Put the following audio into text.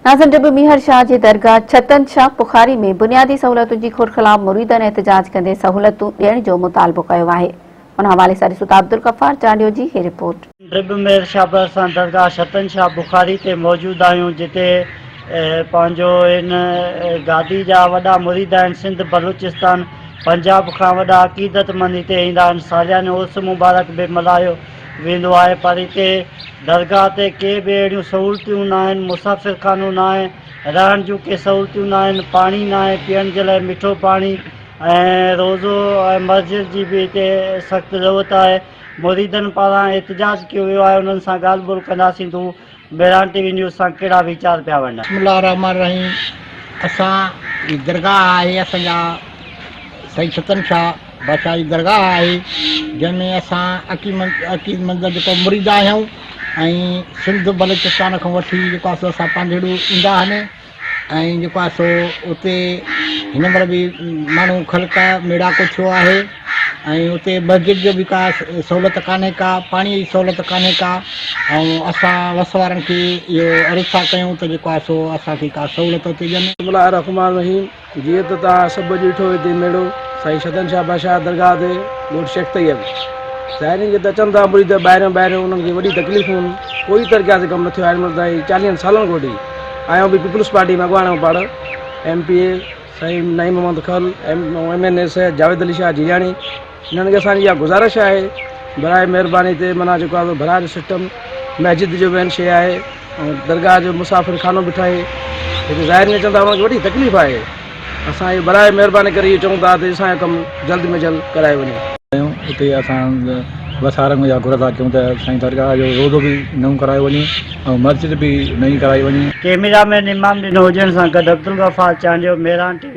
नाज़िम जब मीहर शाह जी दरगाह छतन शाह बुखारी में बुनियादी सहूलतुनि जी खोट ख़िलाफ़ मुरीदनि एहतजाज कंदे सहूलतूं ॾियण जो मुतालबो कयो आहे। उन हवाले सां ॾिसूं था अब्दुल गफ़ार चांडियो जी ही रिपोर्ट। मीहर शाह असां दरगाह छतन शाह बुखारी ते मौजूद आहियूं, जिते पंहिंजो इन गादी जा वॾा मुरीद आहिनि। सिंध बलूचिस्तान पंजाब खां वॾा अक़ीदतमंद हिते ईंदा आहिनि। सालियाने उर्स मुबारक बि मल्हायो वेंदो आहे, पर हिते दरगाह ते के बि अहिड़ियूं सहूलतियूं न आहिनि। मुसाफ़िर खानो न आहे, रहण जूं के सहूलतियूं न आहिनि, पाणी न आहे पीअण जे लाइ, मिठो पाणी ऐं रोज़ो ऐं मस्जिद जी बि हिते सख़्तु ज़रूरत आहे। मुरीदनि पारां एहतजाज कयो वियो आहे, उन्हनि सां ॻाल्हि ॿोल कंदासीं। तूं मेरान टीवी न्यूज़ सां कहिड़ा वीचार पिया वञनि? बिस्मिल्लाह रहमान रहीम। असां दरगाह आहे असांजा साईं छतन शाह बादशाह जी दरगाह आहे, जंहिंमें असां अक़ीद मंद जेको मुरीद आहियूं ऐं सिंध बलूचिस्तान खां वठी जेको आहे सो असां पंहिंजो ईंदा आहिनि। ऐं जेको आहे सो उते हिन महिल बि माण्हू ख़ल्क़ मेड़ाको थियो आहे ऐं उते मस्जिद जो बि का सहूलियत कान्हे, का पाणीअ जी सहूलियत कान्हे का। ऐं असां वस वारनि खे इहो अर्ज़ु था कयूं त जेको आहे सो असांखे का सहूलियत उते ॾियनि। बिस्मिल्लाह रहमान रहीम। जीअं त तव्हां सभु ॾिठो हिते मेड़ो साईं छतन शाह बादशाह दरगाह ते ॻोठ शेख तैयब ज़ाहिरिन खे त अचनि था मुरीद ॿाहिरियों उन्हनि खे वॾी तकलीफ़ूं आहिनि, कोई तरीक़े से कमु न थियो आहे। हिन ताईं 40 सालनि खां वठी आहियूं बि पीपल्स पार्टी में अॻुवाण पाण MPA साईं नईम मोहम्मद खल, MNS जावेद अली शाह जियाणी। हिननि खे असांजी इहा गुज़ारिश आहे, बराए महिरबानी ते माना जेको आहे भरा जो सिस्टम मस्जिद जो मेन शइ आहे ऐं दरगाह जो मुसाफ़िर खानो बि ठाहे। हिते ज़ाहिर में चवंदा उन्हनि खे वॾी तकलीफ़ आहे। असां इहो बराए महिरबानी करे इहो चऊं था त असांजो कमु जल्द में जल्द कराए वञे। उते असां वसारंग जा घुर था कयूं त साईं दरगाह जो रोज़ो बि नओं करायो वञे ऐं मस्जिद बि नई कराई वञे। कैमरामैन इमाम ॾिनो हुजण सां गॾु अब्दुल गफ़ार चांडियो, मेरान टीवी।